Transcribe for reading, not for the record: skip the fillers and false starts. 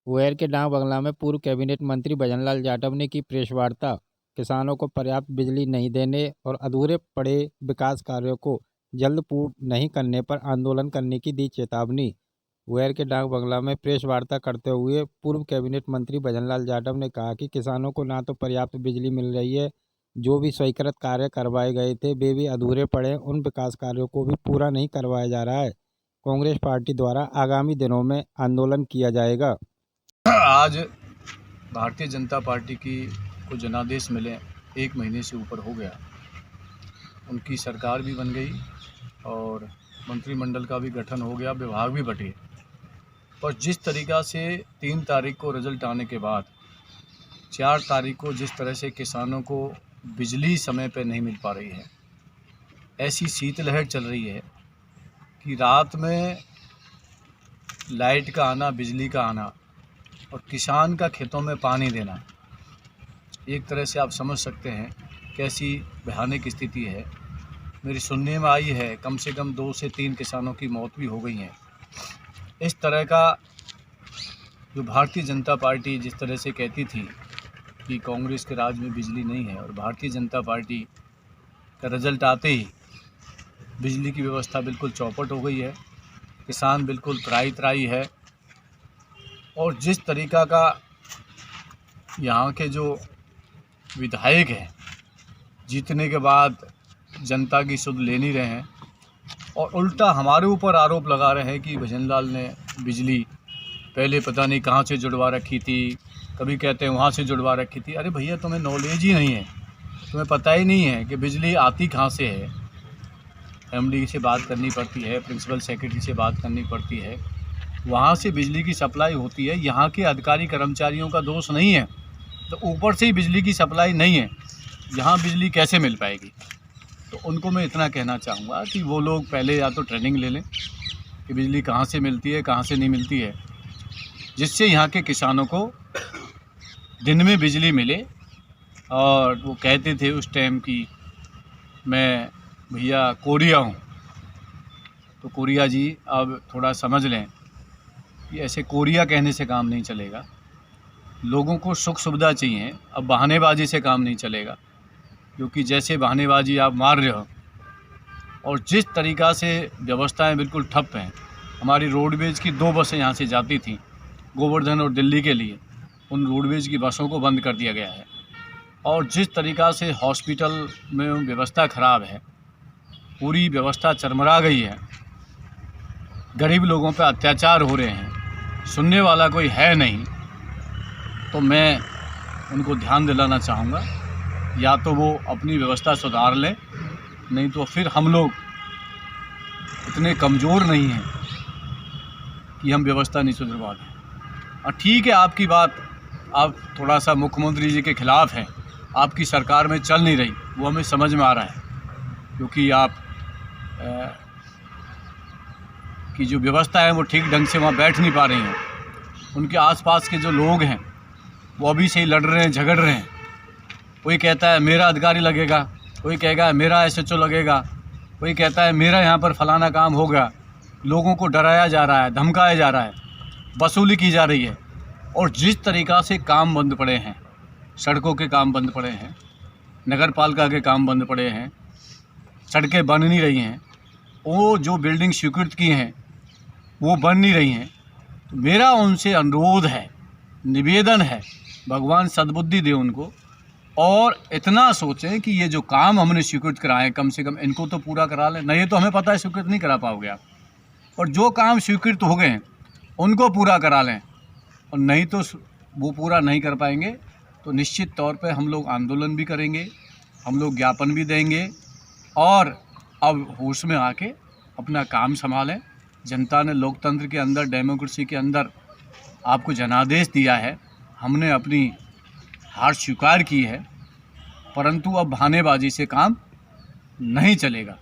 मुंगेर के डाक बंगला में पूर्व कैबिनेट मंत्री भजनलाल जाटव ने की प्रेस वार्ता। किसानों को पर्याप्त बिजली नहीं देने और अधूरे पड़े विकास कार्यों को जल्द पूर्ण नहीं करने पर आंदोलन करने की दी चेतावनी। मुंगेर के डाक बंगला में प्रेस वार्ता करते हुए पूर्व कैबिनेट मंत्री भजनलाल जाटव ने कहा कि किसानों को ना तो पर्याप्त बिजली मिल रही है, जो भी स्वीकृत कार्य करवाए गए थे वे भी अधूरे पड़े, उन विकास कार्यों को भी पूरा नहीं करवाया जा रहा है। कांग्रेस पार्टी द्वारा आगामी दिनों में आंदोलन किया जाएगा। आज भारतीय जनता पार्टी की को जनादेश मिले 1 महीने से ऊपर हो गया। उनकी सरकार भी बन गई और मंत्रिमंडल का भी गठन हो गया, विभाग भी बटे। पर जिस तरीक़ा से 3 तारीख को रिजल्ट आने के बाद 4 तारीख को जिस तरह से किसानों को बिजली समय पर नहीं मिल पा रही है, ऐसी शीतलहर चल रही है कि रात में लाइट का आना, बिजली का आना और किसान का खेतों में पानी देना, एक तरह से आप समझ सकते हैं कैसी भयानक स्थिति है। मेरी सुनने में आई है कम से कम 2 से 3 किसानों की मौत भी हो गई है। इस तरह का जो भारतीय जनता पार्टी जिस तरह से कहती थी कि कांग्रेस के राज में बिजली नहीं है, और भारतीय जनता पार्टी का रिजल्ट आते ही बिजली की व्यवस्था बिल्कुल चौपट हो गई है, किसान बिल्कुल त्राही है। और जिस तरीक़ा का यहाँ के जो विधायक हैं, जीतने के बाद जनता की सुध ले नहीं रहे हैं और उल्टा हमारे ऊपर आरोप लगा रहे हैं कि भजनलाल ने बिजली पहले पता नहीं कहाँ से जुड़वा रखी थी, कभी कहते हैं वहाँ से जुड़वा रखी थी। अरे भैया, तुम्हें नॉलेज ही नहीं है, तुम्हें पता ही नहीं है कि बिजली आती कहाँ से है। एमडी से बात करनी पड़ती है, प्रिंसिपल सेक्रेटरी से बात करनी पड़ती है, वहाँ से बिजली की सप्लाई होती है। यहाँ के अधिकारी कर्मचारियों का दोष नहीं है, तो ऊपर से ही बिजली की सप्लाई नहीं है, यहाँ बिजली कैसे मिल पाएगी। तो उनको मैं इतना कहना चाहूँगा कि वो लोग पहले या तो ट्रेनिंग ले लें कि बिजली कहाँ से मिलती है, कहाँ से नहीं मिलती है, जिससे यहाँ के किसानों को दिन में बिजली मिले। और वो कहते थे उस टाइम कि मैं भैया कोरिया हूँ, तो कोरिया जी अब थोड़ा समझ लें कि ऐसे कोरिया कहने से काम नहीं चलेगा। लोगों को सुख सुविधा चाहिए, अब बहानेबाजी से काम नहीं चलेगा, क्योंकि जैसे बहानेबाजी आप मार रहे हो और जिस तरीक़ा से व्यवस्थाएं बिल्कुल ठप हैं। हमारी रोडवेज की 2 बसें यहाँ से जाती थीं गोवर्धन और दिल्ली के लिए, उन रोडवेज की बसों को बंद कर दिया गया है। और जिस तरीक़ा से हॉस्पिटल में व्यवस्था ख़राब है, पूरी व्यवस्था चरमरा गई है, गरीब लोगों पर अत्याचार हो रहे हैं, सुनने वाला कोई है नहीं। तो मैं उनको ध्यान दिलाना चाहूँगा, या तो वो अपनी व्यवस्था सुधार लें, नहीं तो फिर हम लोग इतने कमज़ोर नहीं हैं कि हम व्यवस्था नहीं सुधरवा दें। और ठीक है, आपकी बात, आप थोड़ा सा मुख्यमंत्री जी के ख़िलाफ़ हैं, आपकी सरकार में चल नहीं रही, वो हमें समझ में आ रहा है, क्योंकि आप की जो व्यवस्था है वो ठीक ढंग से वहाँ बैठ नहीं पा रही हैं। उनके आसपास के जो लोग हैं वो अभी से ही लड़ रहे हैं, झगड़ रहे हैं। कोई कहता है मेरा अधिकारी लगेगा, कोई कहेगा मेरा एसएचओ लगेगा, कोई कहता है मेरा यहाँ पर फलाना काम हो गया। लोगों को डराया जा रहा है, धमकाया जा रहा है, वसूली की जा रही है। और जिस तरीक़ा से काम बंद पड़े हैं, सड़कों के काम बंद पड़े हैं, नगर पालिका के काम बंद पड़े हैं, सड़कें बन नहीं रही हैं, वो जो बिल्डिंग स्वीकृत की हैं वो बन नहीं रही हैं। तो मेरा उनसे अनुरोध है, निवेदन है, भगवान सद्बुद्धि दे उनको, और इतना सोचें कि ये जो काम हमने स्वीकृत कराए कम से कम इनको तो पूरा करा लें। नहीं तो हमें पता है स्वीकृत नहीं करा पाओगे आप, और जो काम स्वीकृत हो गए हैं उनको पूरा करा लें, और नहीं तो वो पूरा नहीं कर पाएंगे तो निश्चित तौर पे हम लोग आंदोलन भी करेंगे, हम लोग ज्ञापन भी देंगे। और अब होश में आके अपना काम संभालें। जनता ने लोकतंत्र के अंदर, डेमोक्रेसी के अंदर आपको जनादेश दिया है, हमने अपनी हार स्वीकार की है, परंतु अब बहानेबाजी से काम नहीं चलेगा।